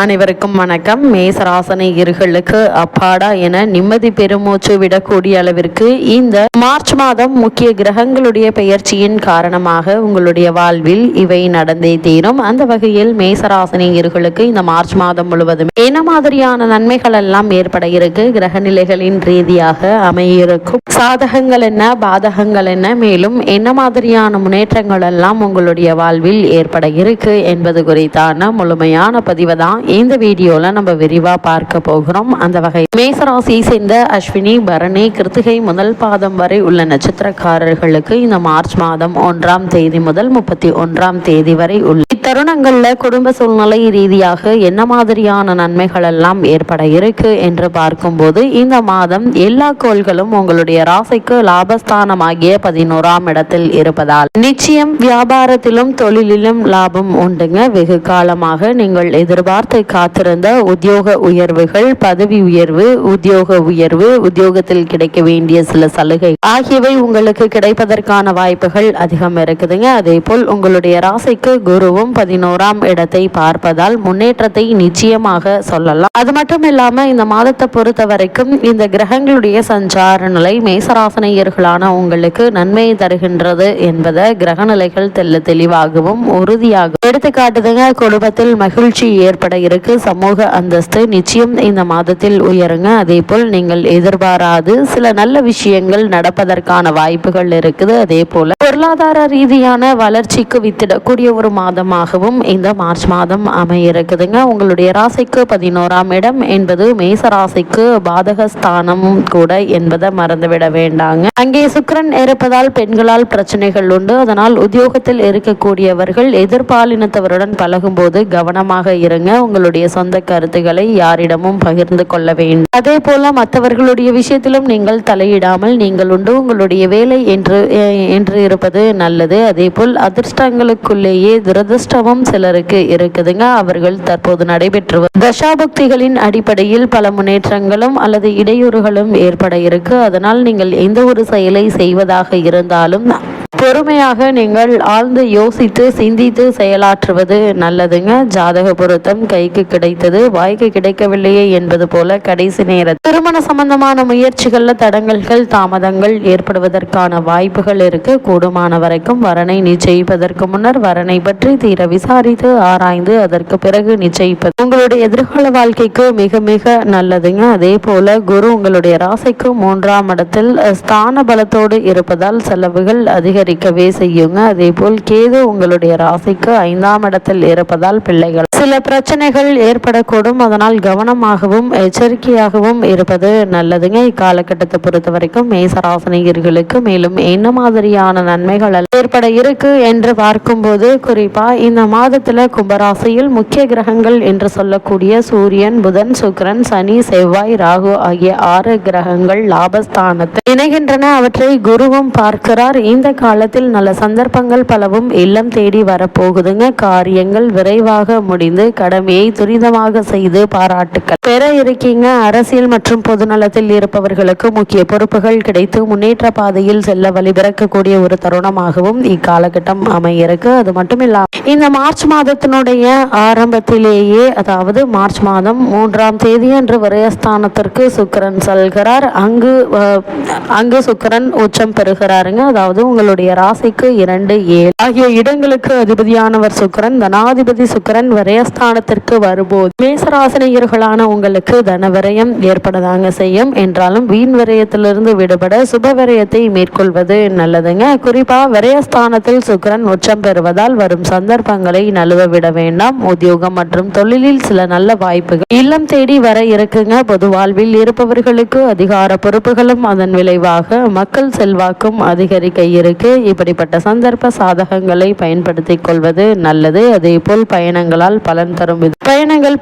அனைவருக்கும் வணக்கம். மேசராசனியர்களுக்கு அப்பாடா என நிம்மதி பெருமூச்சு விடக்கூடிய அளவிற்கு இந்த மார்ச் மாதம் முக்கிய கிரகங்களுடைய பெயர்ச்சியின் காரணமாக உங்களுடைய வாழ்வில் இவை நடந்தே தீரும். அந்த வகையில் மேசராசனியர்களுக்கு இந்த மார்ச் மாதம் முழுவதும் என்ன மாதிரியான நன்மைகள் எல்லாம் ஏற்பட இருக்கு, கிரக நிலைகளின் ரீதியாக அமையிருக்கும் சாதகங்கள் என்ன, பாதகங்கள் என்ன, மேலும் என்ன மாதிரியான முன்னேற்றங்கள் எல்லாம் உங்களுடைய வாழ்வில் ஏற்பட இருக்கு என்பது குறித்தான முழுமையான பதிவு தான் இந்த வீடியோல நம்ம விரிவா பார்க்க போகிறோம். அந்த வகை மேசராசியை சேர்ந்த அஸ்வினி, பரணி, கிருத்திகை முதல் பாதம் வரை உள்ள நட்சத்திரக்காரர்களுக்கு இந்த மார்ச் மாதம் 1ஆம் தேதி முதல் 31ஆம் தேதி வரை உள்ள இத்தருணங்கள்ல குடும்ப சூழ்நிலை ரீதியாக என்ன மாதிரியான நன்மைகள் எல்லாம் ஏற்பட இருக்கு என்று பார்க்கும்போது, இந்த மாதம் எல்லா கோள்களும் உங்களுடைய ராசிக்கு லாபஸ்தானமாகிய 11ஆம் இடத்தில் இருப்பதால் நிச்சயம் வியாபாரத்திலும் தொழிலிலும் லாபம் உண்டுங்க. வெகு காலமாக நீங்கள் எதிர்பார்த்து காத்திருந்த உத்தியோக உயர்வுகள், பதவி உயர்வு, உத்தியோகத்தில் கிடைக்க வேண்டிய சில சலுகை ஆகியவை உங்களுக்கு கிடைப்பதற்கான வாய்ப்புகள் அதிகம் இருக்குதுங்க. அதே போல் உங்களுடைய ராசிக்கு குருவும் 11ஆம் இடத்தை பார்ப்பதால் முன்னேற்றத்தை நிச்சயமாக சொல்லலாம். அது மட்டும் இல்லாம இந்த மாதத்தை பொறுத்த வரைக்கும் இந்த கிரகங்களுடைய சஞ்சார நிலை மேசராசனியர்களான உங்களுக்கு நன்மையை தருகின்றது என்பதை கிரகநிலைகள் தெளிவாகவும் உறுதியாக எடுத்துக்காட்டுதுங்க. குடும்பத்தில் மகிழ்ச்சி ஏற்பட இருக்கு. சமூக அந்தஸ்து நிச்சயம் இந்த மாதத்தில் உயருங்க. அதே போல் நீங்கள் எதிர்பாராது சில நல்ல விஷயங்கள் நடப்பதற்கான வாய்ப்புகள் இருக்குது. அதே போல பொருளாதார ரீதியான வளர்ச்சிக்கு வித்திடக்கூடிய ஒரு மாதமாகவும் இந்த மார்ச் மாதம் அமையிருக்குதுங்க. உங்களுடைய ராசிக்கு 11ஆம் இடம் என்பது மேச ராசிக்கு பாதகஸ்தானம் கூட என்பதை மறந்துவிட வேண்டாங்க. அங்கே சுக்கிரன் இருப்பதால் பெண்களால் பிரச்சனைகள் உண்டு. அதனால் உத்தியோகத்தில் இருக்கக்கூடியவர்கள் எதிர்பாலினத்தவருடன் பழகும் போது கவனமாக இருங்க. உங்களுடைய சொந்த கருத்துக்களை யாரிடமும் பகிர்ந்து கொள்ள வேண்டும். அதே போல மற்றவர்களுடைய விஷயத்திலும் நீங்கள் தலையிடாமல் நீங்கள் உண்டு உங்களுடைய வேலை என்று இருப்பது நல்லது. அதே போல் அதிர்ஷ்டங்களுக்குள்ளேயே துரதிர்ஷ்டமும் சிலருக்கு இருக்குதுங்க. அவர்கள் தற்போது நடைபெற்று தசாபுக்திகளின் அடிப்படையில் பல முன்னேற்றங்களும் அல்லது இடையூறுகளும் ஏற்பட இருக்கு. அதனால் நீங்கள் எந்த ஒரு செயலை செய்வதாக இருந்தாலும் பொறுமையாக நீங்கள் ஆழ்ந்து யோசித்து சிந்தித்து செயலாற்றுவது நல்லதுங்க. ஜாதக பொருத்தம் கைக்கு கிடைத்தது வாய்க்கு கிடைக்கவில்லையே என்பது போல கடைசி நேரத்தில் திருமண சம்பந்தமான முயற்சிகள்ல தடங்கல்கள் தாமதங்கள் ஏற்படுவதற்கான வாய்ப்புகள் இருக்கு. கூடுமான வரைக்கும் வரனை நிச்சயிப்பதற்கு முன்னர் வரனை பற்றி தீர விசாரித்து ஆராய்ந்து அதற்கு பிறகு நிச்சயிப்பது உங்களுடைய எதிர்கால வாழ்க்கைக்கு மிக மிக நல்லதுங்க. அதே போல குரு உங்களுடைய ராசிக்கு 3ஆம் இடத்தில் ஸ்தான பலத்தோடு இருப்பதால் செலவுகள் அதிகரிக்கவே செய்யுங்க. அதே போல் கேது உங்களுடைய ராசிக்கு 5ஆம் இடத்தில் இருப்பதால் பிள்ளைகள் சில பிரச்சனைகள் ஏற்படக்கூடும். அதனால் கவனமாகவும் எச்சரிக்கையாகவும் இருப்பது நல்லதுங்க. இக்காலகட்டத்தை பொறுத்த வரைக்கும் மேசராசனியர்களுக்கு மேலும் என்ன மாதிரியான நன்மைகள் ஏற்பட இருக்கு என்று பார்க்கும்போது, குறிப்பா இந்த மாதத்துல கும்பராசியில் முக்கிய கிரகங்கள் என்று சொல்லக்கூடிய சூரியன், புதன், சுக்கிரன், சனி, செவ்வாய், ராகு ஆகிய 6 கிரகங்கள் லாபஸ்தானத்தில் இணைகின்றன. அவற்றை குருவும் பார்க்கிறார். இந்த காலத்தில் நல்ல சந்தர்ப்பங்கள் பலவும் இல்லம் தேடி வரப்போகுதுங்க. காரியங்கள் விரைவாக முடிந்து கடமையை துரிதமாக செய்து பாராட்டுக்கள் பெற இருக்கீங்க. அரசியல் மற்றும் பொதுநலத்தில் இருப்பவர்களுக்கு முக்கிய பொறுப்புகள் கிடைத்து முன்னேற்ற பாதையில் செல்ல வழிபிறக்கக்கூடிய ஒரு தருணமாகவும் இக்காலகட்டம் அமையிருக்கு. அது மட்டும் இல்லாமல் இந்த மார்ச் மாதத்தினுடைய ஆரம்பத்திலேயே, அதாவது மார்ச் மாதம் 3ஆம் தேதி அன்று விரயஸ்தானத்திற்கு சுக்கிரன் செல்கிறார். அங்கு சுக்கிரன் உச்சம் பெறுகிறாருங்க. அதாவது உங்களுடைய ராசிக்கு 2, 7 ஆகிய இடங்களுக்கு அதிபதியானவர் சுக்கிரன். தனாதிபதி சுக்கிரன் விரயஸ்தானத்திற்கு வரும்போது மேசராசினியர்களான உங்களுக்கு தன விரயம் ஏற்படதாங்க செய்யும். என்றாலும் வீண் விரயத்திலிருந்து விடுபட சுப விரயத்தை மேற்கொள்வது நல்லதுங்க. குறிப்பா விரயஸ்தானத்தில் சுக்கிரன் உச்சம் பெறுவதால் வரும் சந்தர்ப்பங்களை நழுவ விட வேண்டாம். உத்தியோகம் மற்றும் தொழிலில் சில நல்ல வாய்ப்புகள் இல்லம் தேடி வர இருக்குங்க. பொது வாழ்வில் இருப்பவர்களுக்கு அதிகார பொறுப்புகளும் அதன் விளைவாக மக்கள் செல்வாக்கும் அதிகரிக்க இருக்கு. இப்படிப்பட்ட சந்தர்ப்ப சாதகங்களை பயன்படுத்திக் கொள்வது நல்லது. அதே போல் பயணங்கள்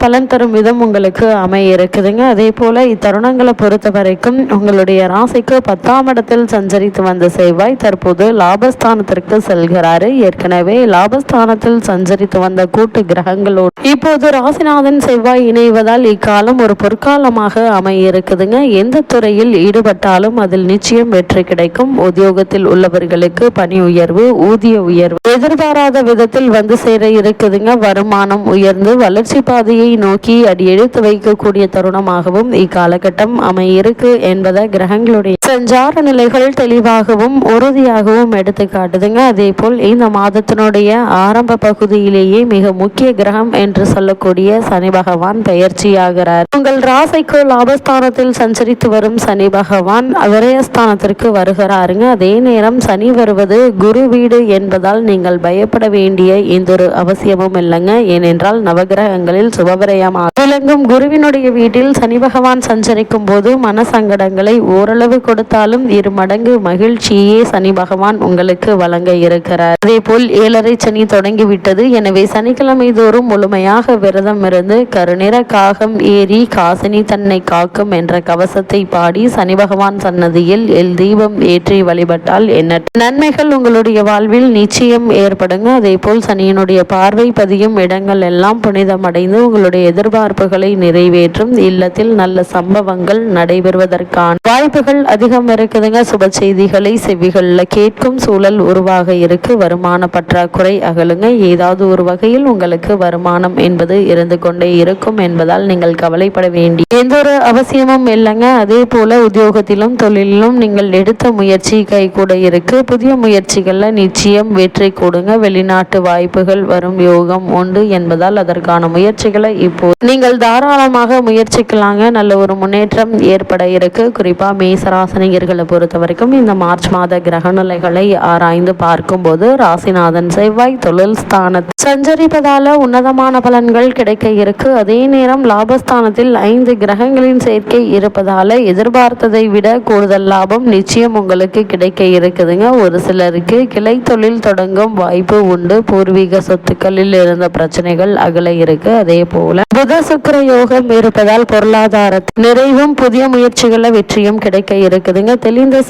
பலன் தரும் விதம் உங்களுக்கு அமைய இருக்குதுங்க. அதே போல இத்தருணங்களை பொறுத்த வரைக்கும் உங்களுடைய ராசிக்கு 10ஆம் இடத்தில் சஞ்சரித்து வந்த செவ்வாய் தற்போது லாபஸ்தானத்திற்கு செல்கிறாரு. ஏற்கனவே லாபஸ்தானத்தில் சஞ்சரித்து வந்த கூட்டு கிரகங்களோடு இப்போது ராசிநாதன் செவ்வாய் இணைவதால் இக்காலம் ஒரு பொற்காலமாக அமைய இருக்குதுங்க. எந்த துறையில் ஈடுபட்டாலும் அதில் நிச்சயம் வெற்றி கிடைக்கும். உத்தியோகத்தில் உள்ளவர்களுக்கு உங்களுக்கு பணி உயர்வு, ஊதிய உயர்வு எதிர்பாராத விதத்தில் வந்து சேர இருக்குதுங்க. வருமானம் உயர்ந்து வளர்ச்சி பாதையை நோக்கி அடியெடுத்து வைக்கக்கூடிய தருணமாகவும் இக்காலகட்டம் அமையிருக்கு என்பதை கிரகங்களுடைய சஞ்சார நிலைகள் தெளிவாகவும் உறுதியாகவும் எடுத்து காட்டுதுங்க. அதே போல் இந்த மாதத்தினுடைய ஆரம்ப பகுதியிலேயே மிக முக்கிய கிரகம் என்று சொல்லக்கூடிய சனி பகவான் பெயர்ச்சியாகிறார். உங்கள் ராசிக்கு லாபஸ்தானத்தில் சஞ்சரித்து வரும் சனி பகவான் விரயஸ்தானத்திற்கு வருகிறாருங்க. அதே நேரம் சனி வருவது குரு வீடு என்பதால் நீங்கள் பயப்பட வேண்டிய எந்த ஒரு அவசியமும் இல்லைங்க. ஏனென்றால் நவகிரகங்களில் சுபவிரயமாக விளங்கும் குருவினுடைய வீட்டில் சனி பகவான் சஞ்சரிக்கும் போது மனசங்கடங்களை ஓரளவு கொடுத்தாலும் 2 மடங்கு மகிழ்ச்சியே சனி பகவான் உங்களுக்கு வழங்க இருக்கிறார். அதே போல் 7.5 சனி தொடங்கிவிட்டது. எனவே சனிக்கிழமை தோறும் முழுமையாக விரதம் இருந்து கருநிற காகம் ஏறி காசினி தன்னை காக்கும் என்ற கவசத்தை பாடி சனி பகவான் சன்னதியில் எல் தீபம் ஏற்றி வழிபட்டால் என்ன நன்மைகள் உங்களுடைய வாழ்வில் நிச்சயம் ஏற்படுங்க. அதே போல் சனியினுடைய பார்வை பதியும் இடங்கள் எல்லாம் புனிதமடைந்து உங்களுடைய எதிர்பார்ப்புகளை நிறைவேற்றும். இல்லத்தில் நல்ல சம்பவங்கள் நடைபெறுவதற்கான வாய்ப்புகள் அதிகம் இருக்குதுங்க. சுப செய்திகளை செவிகளில் கேட்கும் சூழல் உருவாக இருக்கு. வருமான பற்றாக்குறை அகலுங்க. ஏதாவது ஒரு வகையில் உங்களுக்கு வருமானம் என்பது இருந்து கொண்டே இருக்கும் என்பதால் நீங்கள் கவலைப்பட வேண்டிய எந்த ஒரு அவசியமும் இல்லைங்க. அதே போல உத்தியோகத்திலும் தொழிலிலும் நீங்கள் எடுத்த முயற்சி கைகூட இருக்கு. புதிய முயற்சிகள்ல நிச்சயம் வெற்றி கொடுங்க. வெளிநாட்டு வாய்ப்புகள் வரும் யோகம் உண்டு என்பதால் அதற்கான முயற்சிகளை இப்போ நீங்கள் தாராளமாக முயற்சிக்கலாங்க. நல்ல ஒரு முன்னேற்றம் ஏற்பட இருக்கு. குறிப்பா மேசராசினியர்களை பொறுத்த வரைக்கும் இந்த மார்ச் மாத கிரக நிலைகளை ஆராய்ந்து பார்க்கும்போது ராசிநாதன் செவ்வாய் தொழில் ஸ்தானத்தில் சஞ்சரிப்பதால உன்னதமான பலன்கள் கிடைக்க இருக்கு. அதே நேரம் லாபஸ்தானத்தில் 5 கிரகங்களின் சேர்க்கை இருப்பதால எதிர்பார்த்ததை விட கூடுதல் லாபம் நிச்சயம் உங்களுக்கு கிடைக்க இருக்குதுங்க. ஒரு சிலருக்கு கிளை தொழில் தொடங்கும் வாய்ப்பு உண்டு. பூர்வீக சொத்துக்களில் இருந்த பிரச்சனைகள் அகல இருக்கு. அதே போல புத சுக்கிர யோகம் இருப்பதால் பொருளாதாரத்தில் நிறைவும் புதிய முயற்சிகளை வெற்றியும் கிடைக்க இருக்குதுங்க. தெளிந்த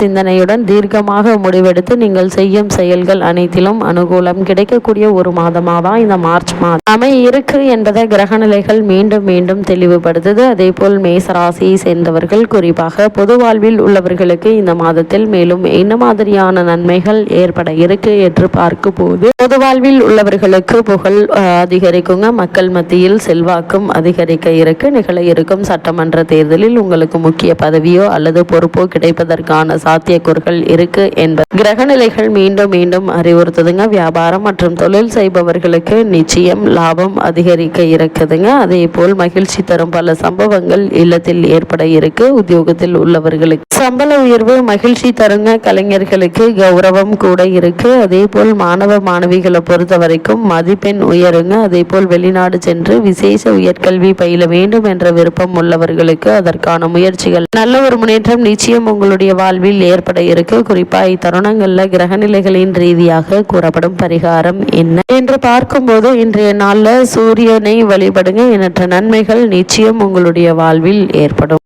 சிந்தனையுடன் தீர்க்கமாக முடிவெடுத்து நீங்கள் செய்யும் செயல்கள் அனைத்திலும் அனுகூலம் கிடைக்கக்கூடிய ஒரு மாதமாக தான் இந்த மார்ச் மாதம் இருக்கு என்பதை கிரகநிலைகள் மீண்டும் மீண்டும் தெளிவுபடுத்துது. அதே போல் மேசராசியை சேர்ந்தவர்கள் குறிப்பாக பொது வாழ்வில் உள்ளவர்களுக்கு இந்த மாதத்தில் மேலும் என்ன மாதிரியான நன்மைகள் ஏற்பட இருக்கு என்று பார்க்கும் போது பொது வாழ்வில் உள்ளவர்களுக்கு புகழ் அதிகரிக்குங்க. மக்கள் மத்தியில் செல்வாக்கும் அதிகரிக்க இருக்கு. நிகழ இருக்கும் சட்டமன்ற தேர்தலில் உங்களுக்கு முக்கிய பதவியோ அல்லது பொறுப்போ கிடைப்பதற்கான சாத்தியக்கூறுகள் இருக்கு என்பது கிரகநிலைகள் மீண்டும் மீண்டும் அறிவுறுத்துதுங்க. வியாபாரம் மற்றும் தொழில் செய்பவர்களுக்கு நிச்சயம் லாபம் அதிகரிக்க இருக்குதுங்க. அதே போல் மகிழ்ச்சி தரும் பல சம்பவங்கள் இல்லத்தில் ஏற்பட இருக்கு. உத்தியோகத்தில் உள்ளவர்களுக்கு சம்பள உயர்வு மகிழ்ச்சி தருங்க. கலைஞர்களுக்கு கௌரவம் கூட இருக்கு. அதே போல் மாணவ மாணவிகளை பொறுத்த வரைக்கும் மதிப்பெண் உயருங்க. அதே போல் வெளிநாடு சென்று விசேஷ உயர்கல்வி பயில வேண்டும் என்ற விருப்பம் உள்ளவர்களுக்கு அதற்கான முயற்சிகள் நல்ல ஒரு முன்னேற்றம் நிச்சயம் உங்களுடைய வாழ்வில் ஏற்பட இருக்கு. குறிப்பா இத்தருணங்கள்ல கிரகநிலைகளின் ரீதியாக கூறப்படும் பரிகாரம் என்ன என்று பார்க்கும்போது இன்றைய நாள்ல சூரியனை வழிபடுங்க. எண்ணற்ற நன்மைகள் நிச்சயம் உங்களுடைய வாழ்வில் ஏற்படும்.